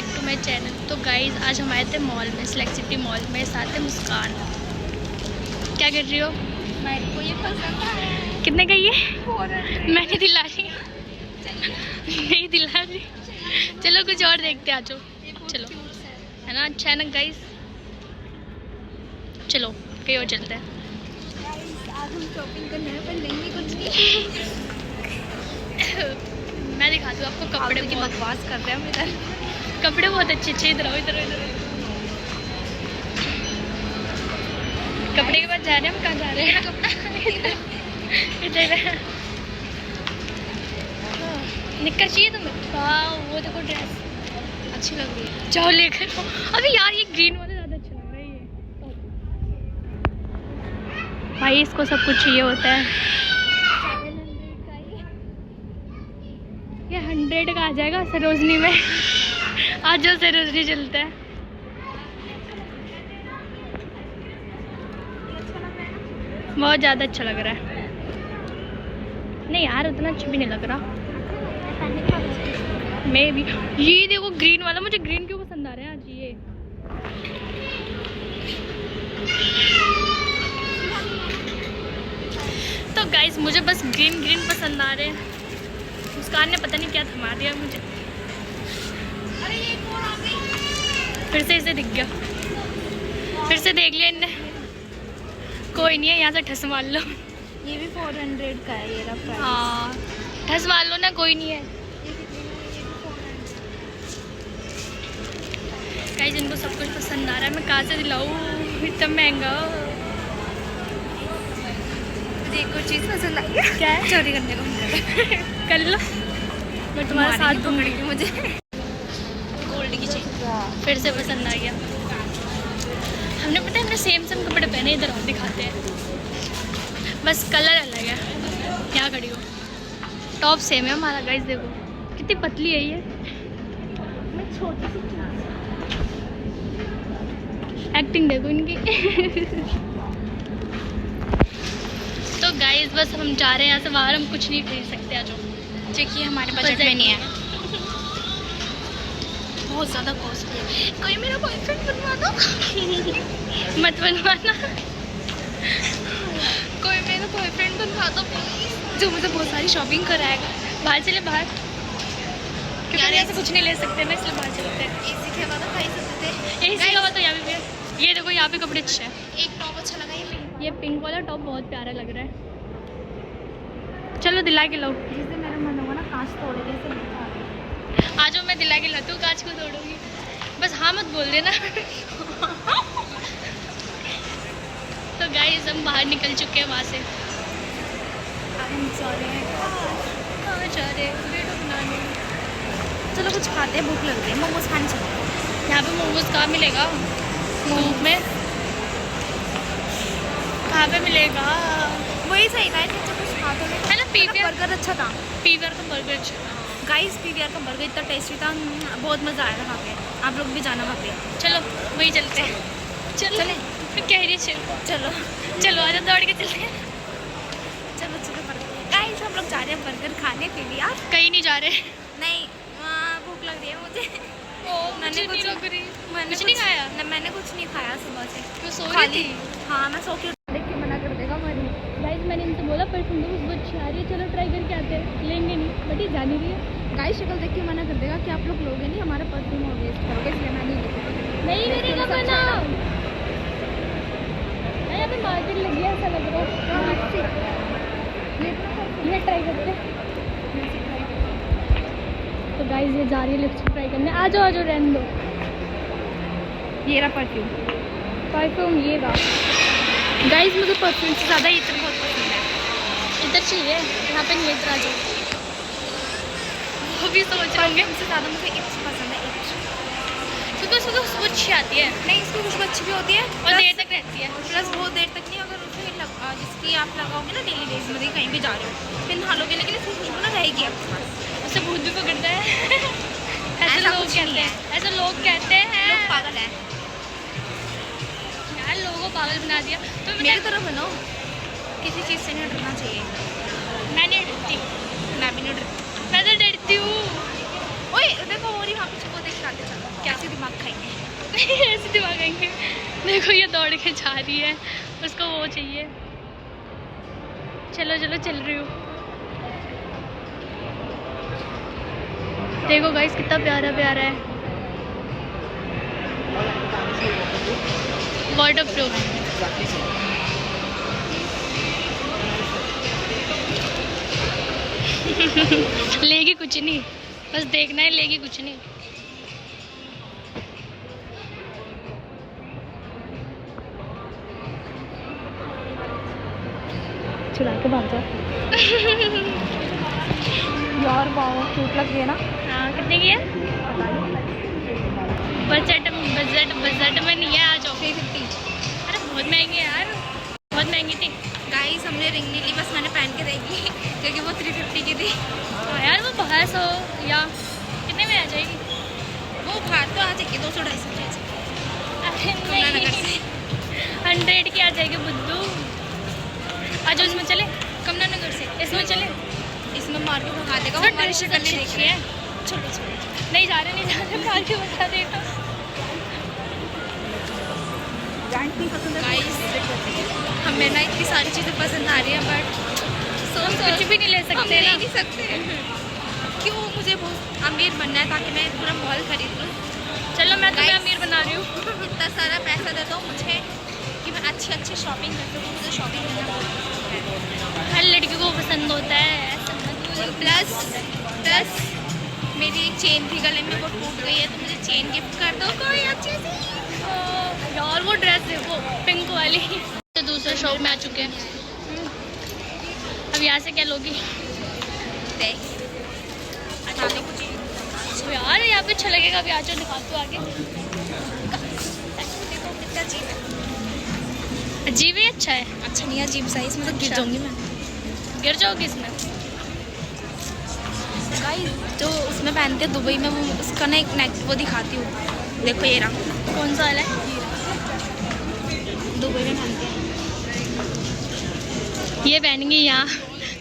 To my channel. तो guys आज हम आए थे मॉल में, सिलेक्ट सिटी मॉल में, साथ है मुस्कान। क्या कर रही हो? मेरे को ये पसंद है। कितने का ये? 400। मैं नहीं दिला रही, नहीं दिला रही। चलो कुछ और देखते आ जाओ। चलो, है ना, अच्छा है ना गाइज। चलो कहीं और चलते हैं। आज हम शॉपिंग करने हैं पर लेंगे कुछ नहीं। मैं दिखाती हूँ आपको कपड़े की बहुत, बकवास कर रहे हैं हम इधर। कपड़े बहुत अच्छे अच्छे। इधर आओ, इधर आओ, इधर आओ। कपड़े के पास जा रहे हैं हम। कहाँ जा रहे हैं? इधर निक्कर चाहिए तुम्हें? वाह, वो देखो ड्रेस अच्छी लग रही है। जाओ लेकर। अभी यार ये ग्रीन वाला ज़्यादा अच्छा लग रहा है। ये भाई इसको सब कुछ चाहिए होता है। 700 का ये 100 का आ जाएगा सरोजनी में। आज जो सरोजनी चलता है। बहुत ज़्यादा अच्छा लग रहा है। नहीं यार उतना अच्छा भी नहीं लग रहा। मैं भी ये देखो ग्रीन वाला, मुझे ग्रीन क्यों पसंद आ रहा है आज ये। तो गाइस मुझे बस ग्रीन ग्रीन पसंद आ रहे हैं। मुस्कान ने पता नहीं क्या थमा दिया मुझे। अरे ये कौन आ गई? फिर से इसे दिख गया, फिर से देख लिया इनने। कोई नहीं है, यहाँ से ठस मार लो। ये भी 400 का है। ये रहा प्राइस। हाँ ठस मार लो ना, कोई नहीं है। ये कितने में? ये भी 400। गाइस जिनको सब कुछ पसंद आ रहा है, मैं कहाँ से दिलाऊँ? इतना महंगा। मुझे एक और चीज़ पसंद आई है। क्या है? चोरी करने को मिला। कर लो, मैं तुम्हारा साथ दूंगी। पकड़ के मुझे गोल्ड की चेन फिर से पसंद आ गया। हमने पता है हमने सेम कपड़े पहने। इधर और दिखाते हैं, बस कलर अलग है। यहाँ खड़ी हो, टॉप सेम है हमारा। गाइस देखो कितनी पतली है ये। मैं छोटी सी एक्टिंग देखो इनकी। तो गाइस बस हम जा रहे हैं यहाँ से बाहर। हम कुछ नहीं खरीद सकते आज। देखिए हमारे बजट में नहीं है। बहुत ज़्यादा कॉस्टली है। कोई मेरा बॉयफ्रेंड बनवा दो। मत बनवाना। कोई मेरा बॉयफ्रेंड बनवा दो प्लीज, जो मुझे बहुत सारी शॉपिंग कराएगा। बाहर चले, बाहर, क्योंकि हम यहाँ से कुछ नहीं ले सकते ना, इसलिए बाहर चलते हैं। एसी के बाद खाई सकते थे। एसी का तो यहाँ पे भी है। ये देखो यहाँ पे कपड़े अच्छे हैं। एक टॉप अच्छा लगा ये पिंक वाला टॉप बहुत प्यारा लग रहा है। चलो दिला के लो। जिससे मेरा मन होगा ना कांच तोड़ के ऐसे दिखा। आ जाओ, मैं दिला के लाती हूँ। कांच को तोड़ूंगी, बस हाँ मत बोल देना। तो गाइस हम बाहर निकल चुके हैं वहाँ से। अब हम जा रहे हैं। कहाँ जा रहे हैं? वीडियो बनाने। चलो कुछ खाते हैं, भूख लग रही है। मोमोज खाने चलते हैं। यहाँ पे मोमोज कहाँ मिलेगा? धूप में कहाँ पे मिलेगा? वही सही था। इससे कुछ खा तो नहीं है ना, पीवीआर। बर्गर अच्छा था। पीवीआर का बर्गर अच्छा था। गाइस पीवीआर का बर्गर इतना टेस्टी था, बहुत मज़ा आया वहाँ पे। आप लोग भी जाना वहाँ पे। चलो वही चलते हैं। चलो चलें? कह रही चलो। चलो चलो आजा, दौड़ के चलते हैं। चलो चलो बर्गर। गाइस हम लोग जा रहे हैं बर्गर खाने के लिए। आप कहीं नहीं जा रहे। नहीं, वहाँ भूख लग रही है मुझे। मैंने कुछ लग रही। कुछ नहीं खाया? मैंने कुछ नहीं खाया सुबह से। क्यों, सो रही खाली थी? हाँ, मैं सो के देख के मना कर देगा मरी। गाइस मैंने इनसे बोला परफ्यूम दो, बहुत अच्छी आ रही है, चलो ट्राई करके आते हैं। लेंगे नहीं, बट ये जा नहीं रही है। गाइस शक्ल देख के मना कर देगा कि आप लोग लोगे नहीं, हमारा परफ्यूम हो वेस्ट करोगे, इसलिए मैं नहीं लेती। नहीं करेगा मना। यहाँ पे मार्केट लगी है, ऐसा लग रहा है। ये ट्राई करते हैं। तो गाइस ये जा रही है लिपस्टिक ट्राई करने। आ जाओ रहने दो। ये रहा परफ्यूम। परफ्यूम ये रहा। गाइस मुझे परफ्यूम से ज़्यादा इत्र बहुत पसंद है। इधर चाहिए, यहाँ पे नहीं। इधर आ जाओ। वो भी सोच रहे होंगे परफ्यूम से ज़्यादा मुझे इत्र पसंद है। इत्र क्योंकि उसको खुशबू अच्छी आती है नहीं, इसकी खुशबू अच्छी भी होती है और देर तक रहती है। प्लस बहुत देर तक नहीं। अगर उसे जिसकी आप लगाओगे ना डेली बेस में, कहीं भी जा रहे हो, फिर नहा लोगे, लेकिन इसकी खुशबू ना रहेगी आपके पास। उससे भूत भी पकड़ता है। ऐसे ऐसा लोग कुछ कहते नहीं हैं, ऐसे लोग कहते हैं। लोग पागल है। यार लोगों को पागल बना दिया। तो मेरी तरह बनो। किसी चीज़ से नहीं डरना चाहिए। मैं नहीं डरती। मैं भी नहीं डरती। मैं तो डरती हूँ। ओए देखो, और ही वहाँ पीछे को देख दिखाते चलो कैसे दिमाग खाएंगे। ऐसे दिमाग आएंगे। देखो ये दौड़ के जा रही है, उसको वो चाहिए। चलो चलो चल रही हूँ। देखो गाइस कितना प्यारा प्यारा है। Water proof. लेगी कुछ नहीं, बस देखना है, लेगी कुछ नहीं। चुरा के भाग जाओ। यार वाह क्यूट लग रही है ना। हाँ कितने की है? बजट बजट बजट में नहीं है। आ जाओ। 350। अरे बहुत महंगी है यार, बहुत महंगी थी। गाइस हमने रिंग नहीं ली, बस मैंने पहन के देखी क्योंकि वो 350 की थी। हाँ यार वो बाहर 100 या कितने में आ जाएगी? वो बाहर तो आ जाएगी 200-250 की। अरे कमलानगर से 100 की आ जाएगी बुद्धू। आ जाओ इसमें चले, कमलानगर से इसमें चले। इसमें मार के भगा देगा। तो वो हमारी ड्रेस शक्ल नहीं अच्छी देख अच्छी रही है। छोटे छोटे। नहीं जा रहे, नहीं जा रहे, मार के बता देगा। गाइस हमें ना इतनी सारी चीज़ें पसंद आ रही है बट हम कुछ भी नहीं ले हम सकते ले ना। नहीं सकते क्यों। मुझे बहुत अमीर बनना है ताकि मैं पूरा मॉल खरीद लूँ। चलो मैं तुम्हें Guys, अमीर बना रही हूँ। इतना सारा पैसा दे दो मुझे कि मैं अच्छी अच्छी शॉपिंग कर सकूँ। मुझे शॉपिंग करना बहुत पसंद है। हर लड़की को पसंद होता है ऐसा मत बोलो। प्लस मेरी एक चेन थी गले में, वो टूट गई है तो मुझे चेन गिफ्ट कर दो कोई अच्छी सी। यार वो ड्रेस देखो पिंक वाली। तो दूसरे शॉप में आ चुके हैं। अब यहाँ से क्या लोगी? देख अच्छा देखो तो यार यहाँ पे अच्छा लगेगा। अभी आ जाओ दिखा दो आगे। देखो कितना अजीब है। अजीब ही अच्छा है। अच्छा नहीं अजीब सा है, इसमें तो गिर अच्छा। जाऊंगी मैं। गिर जाओगी इसमें? गाइस जो उसमें पहनते हैं दुबई में, वो उसका ना एक नेक वो दिखाती हूँ। देखो ये रहा कौन सा वाला है? दुबई में पहनते हैं। ये पहनेंगे यहाँ।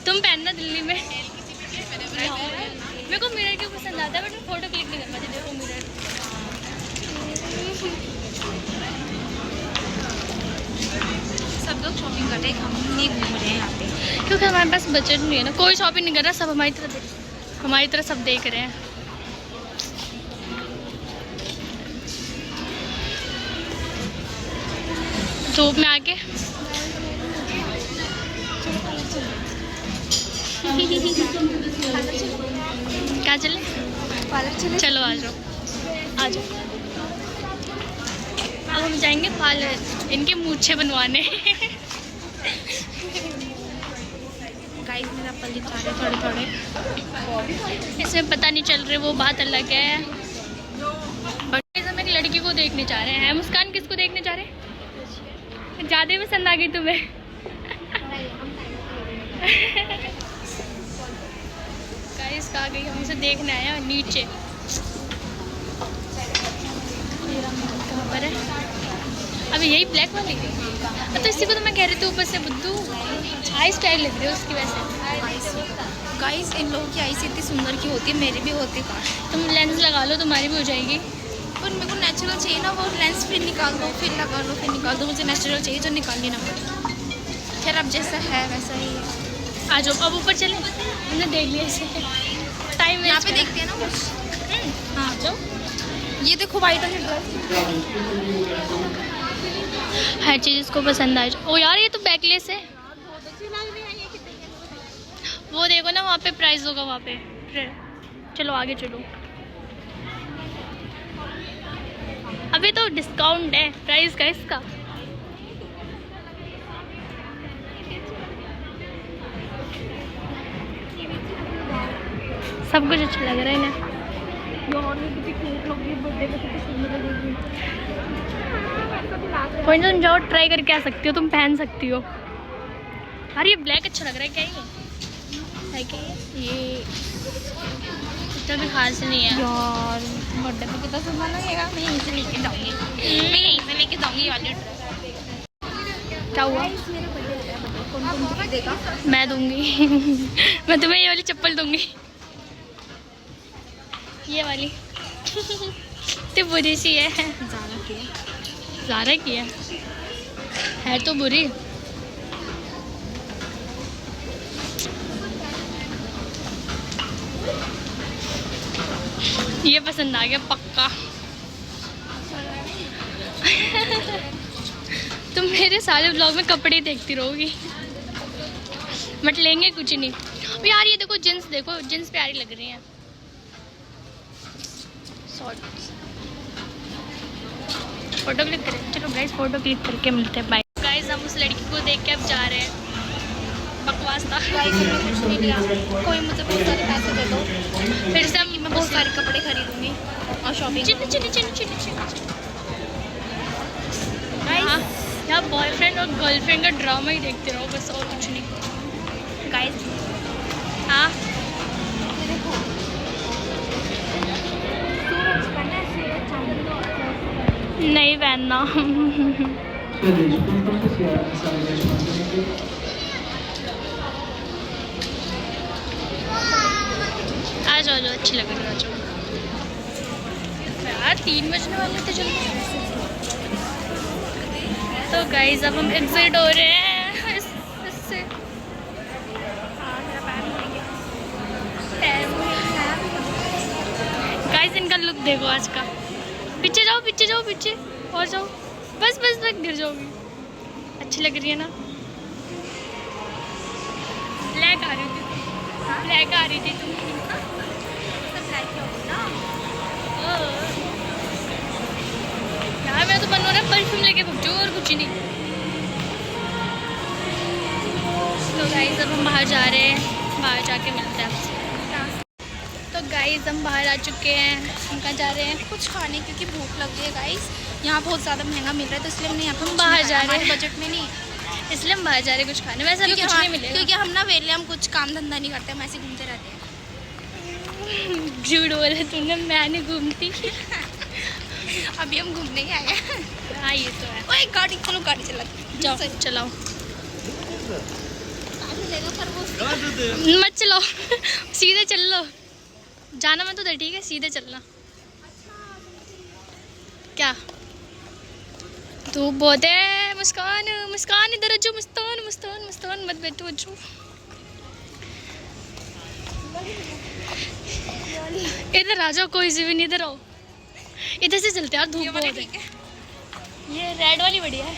तुम पहनना दिल्ली में। मेरे को मिरर क्यों पसंद आता है बट मैं फोटो क्लिक नहीं कर पाती। देखो मिरर। सब लोग शॉपिंग कर रहे हैं, हम नहीं घूम रहे हैं यहाँ पे। क्योंकि हमारे पास बजट नहीं है ना। कोई शॉपिंग नहीं कर रहा, सब हमारी तरह सब देख रहे हैं। धूप में आके क्या चले? पार्लर चले। चलो आ जाओ आ जाओ। अब हम जाएंगे पार्लर, इनके मूछें बनवाने। गाइस मेरा पल दिखा रहे थोड़े थोड़े। इसमें पता नहीं चल रहे, वो बात अलग है। और हम एक लड़की को देखने जा रहे हैं। मुस्कान किसको देखने जा रहे हैं? ज़्यादा ही पसंद आ गई तुम्हें। गाइस कहाँ गई? हम इसे देखने आए हैं नीचे। कहाँ पर है? अभी यही ब्लैक वाली। तो इसी को तो मैं कह रही थी ऊपर से बुद्धू हाई स्टाइल लग रही है उसकी वजह से। गाइस इन लोगों की आईज इतनी सुंदर की होती है, मेरी भी होती है काश। तुम लेंस लगा लो, तुम्हारी भी हो जाएगी। पर मेरे को नेचुरल चाहिए ना, वो लेंस फिर निकाल दो, फिर लगा लो, फिर निकाल दो। मुझे नेचुरल चाहिए जो निकालनी ना पड़े। खैर अब जैसा है वैसा ही है। आ जाओ अब ऊपर चले। हमने देख लिया इसे, टाइम यहाँ पे देखते हैं ना कुछ। हाँ आ जाओ। ये देखो वाइट वाली ड्रेस। हर चीज़ इसको पसंद आ जाए। ओ यार ये तो बैकलेस है। वो देखो ना वहाँ पे प्राइस होगा वहाँ पे। चलो आगे चलो। अभी तो डिस्काउंट है प्राइस का इसका। सब कुछ अच्छा लग रहा है इन्हें। कोई ना, तुम जाओ ट्राई करके आ सकती हो, तुम पहन सकती हो। अरे ये ब्लैक अच्छा लग रहा है। क्या ये है? क्या ये इतना भी खास नहीं है यार बर्थडे पे कितना सुंदर लगेगा। मैं यहीं से लेके जाऊंगी, मैं यहीं से लेके जाऊंगी ये वाली ड्रेस। क्या हुआ? कौन देगा? मैं दूंगी। मैं तुम्हें ये वाली चप्पल दूंगी, ये वाली। तो बुरी सी है। ज़्यादा किया। ज़ारा की है तो बुरी। ये पसंद आ गया पक्का। तुम मेरे सारे ब्लॉग में कपड़े ही देखती रहोगी, बट लेंगे कुछ नहीं। अब यार ये देखो जींस प्यारी लग रही है। फोटो क्लिक करें, चलो गाइस फोटो क्लिक करके मिलते हैं। बाय गाइस, हम उस लड़की को देख के अब जा रहे हैं। बकवास था। गाइस मैं कुछ नहीं लिया, कोई मुझे बहुत सारे पैसे दे दो, फिर से मैं बहुत सारे कपड़े खरीदूंगी और शॉपिंग। हाँ, यहाँ बॉयफ्रेंड और गर्लफ्रेंड का ड्रामा ही देखते रहो बस, और कुछ नहीं। गाइस हाँ नहीं पहनना। आ जाओ अच्छी लग रही है। आ जाओ यार, 3 बजने वाले थे। चलो तो गाइस अब हम एग्जिट हो रहे हैं इससे। गाइस इनका लुक देखो आज का। पीछे जाओ पीछे और जाओ, बस गिर जाओगी। अच्छी लग रही है ना। ब्लैक आ रही थी तुम। यार मैं तो मन हो रहा है परफ्यूम लेके भग जाऊँ और कुछ नहीं। तो गाइस अब हम बाहर जा रहे हैं, बाहर जाके मिलते हैं आपसे। तो गाइस हम बाहर आ चुके हैं। हम कहाँ जा रहे हैं? कुछ खाने, क्योंकि भूख लग रही है गाइस। यहाँ बहुत ज़्यादा महंगा मिल रहा है, तो इसलिए हमने यहाँ पे हम बाहर जा रहे हैं। बजट में नहीं, इसलिए हम बाहर जा रहे हैं कुछ खाने। वैसे अभी कुछ नहीं मिलेगा क्योंकि हम ना वेले, हम कुछ काम धंधा नहीं करते, हम ऐसे घूमते रहते हैं। झूठ बोला तूने, मैं नहीं घूमती। अभी हम घूमने ही आए हैं। हाँ ये तो है। ओए गाड़ी चला जाओ चलाओ, मत चलाओ। सीधे चल लो, जाना मैं तो उधर, ठीक है सीधे चलना। क्या धूप बहुत है। मुस्कान इधर जो, मुस्तान मत बैठो जो। इधर आ जाओ, कोई सी भी नहीं, इधर आओ। इधर से चलते यार, धूप बहुत है। ये रेड वाली बढ़िया है।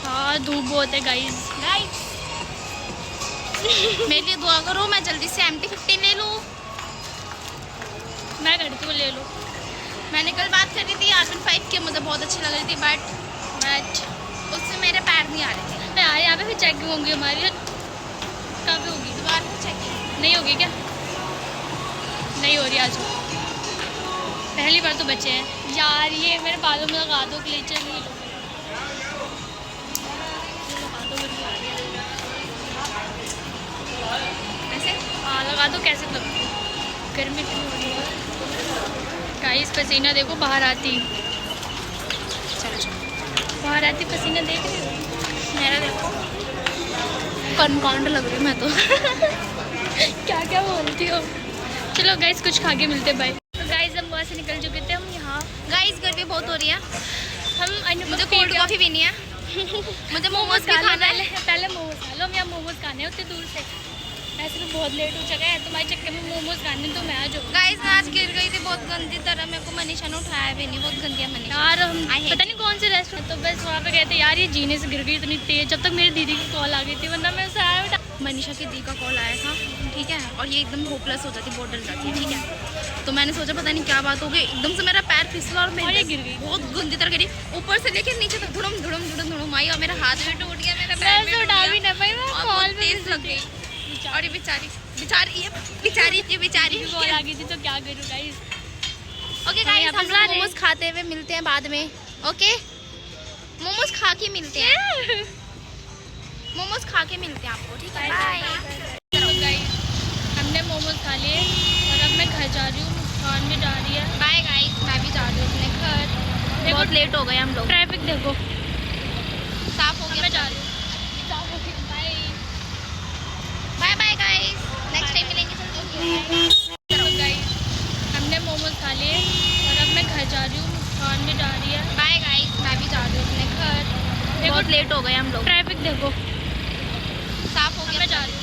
हाँ धूप बहुत है गाइस। मेरे लिए दुआ करो, मैं जल्दी से MT-15 ले लूँ। मैं करती हूँ, ले लो। मैंने कल बात करी थी R15 की, मुझे बहुत अच्छी लग रही थी, बट उससे मेरे पैर नहीं आ रहे थे। यार यहाँ पे भी चेकिंग होंगी हमारी। कहाँ पे होगी? दोबारा से चेकिंग नहीं होगी क्या? नहीं हो रही आज, पहली बार तो बचे हैं यार। ये मेरे बालों में लगा दो, क्लीचर नहीं लो। ऐसे हाँ लगा दो, कैसे लगा दो, गर्मी इतनी हो रही है गाइस। पसीना देखो बाहर आती, बाहर आती पसीना देख रही हो मेरा देखो, कनकाउंड लग रही मैं तो। क्या बोलती हो। चलो गाइस कुछ खा के मिलते बाय। तो गाइस हम वहाँ से निकल चुके थे। हम यहाँ गाइस गर्मी बहुत हो रही है, मुझे मुझे कोल्ड कॉफ़ी पीनी है। मुझे मोमोज भी खाना है। पहले मोमोज खा लो। हम यहाँ मोमोज खाने उतने दूर से, ऐसे भी बहुत लेट हो चुका है। तुम्हारे चक्कर में मोमोज खाने तो मैं आ जाऊँ। गाइस मैं आज गिर गई थी बहुत गंदी तरह, मेरे को मनीषा ने उठाया भी नहीं, बहुत गंदी है मनीषा। यार हम पता नहीं कौन से रेस्टोरेंट, तो बस वहाँ पे गए थे यार। ये जीने से गिर गई इतनी तेज, जब तक मेरी दीदी की कॉल आ गई थी, वरना मैं उसे आया बेटा। मनीषा की दी का कॉल आया था, ठीक है, और ये एकदम होपलेस हो जाती, बहुत डर जाती है, ठीक है। तो मैंने सोचा पता नहीं क्या बात हो गई, एकदम से मेरा पैर फिसला और मैं ये गिर गई, बहुत गंदी तरह गिरी, ऊपर से लेके नीचे तक धुड़म आई, और मेरा हाथ भी टूट गया, मेरा पैर भी उठा भी ना पाई, मैं और कॉल बहुत तेज लग गई। और ये बेचारी कॉल आ गई थी, तो क्या करूँ गाइस। ओके गाइस, हम लोग मोमोज खाते हुए मिलते हैं बाद में। ओके मोमोज खा के मिलते हैं, मोमोज खा के मिलते हैं आपको, ठीक है, बाय। चलो गाइस हमने मोमोज खा लिए और अब मैं घर जा रही हूँ। मुस्कान भी जा रही है। बाय गाइस, मैं भी जा रही हूँ अपने घर, बहुत लेट हो गए हम लोग। ट्रैफिक देखो साफ हो गया, मैं जा रही हूँ। Bye bye guys, next time मिलेंगे। चलो गाइस हमने मोमोज खा खा लिए और अब मैं घर जा रही हूँ, मुस्कान भी जा रही है। बाय गाइस, मैं भी जा रही हूँ अपने घर। बहुत लेट हो गए हम लोग। ट्रैफिक देखो, साफ हो अब गया। मैं जा रही हूँ।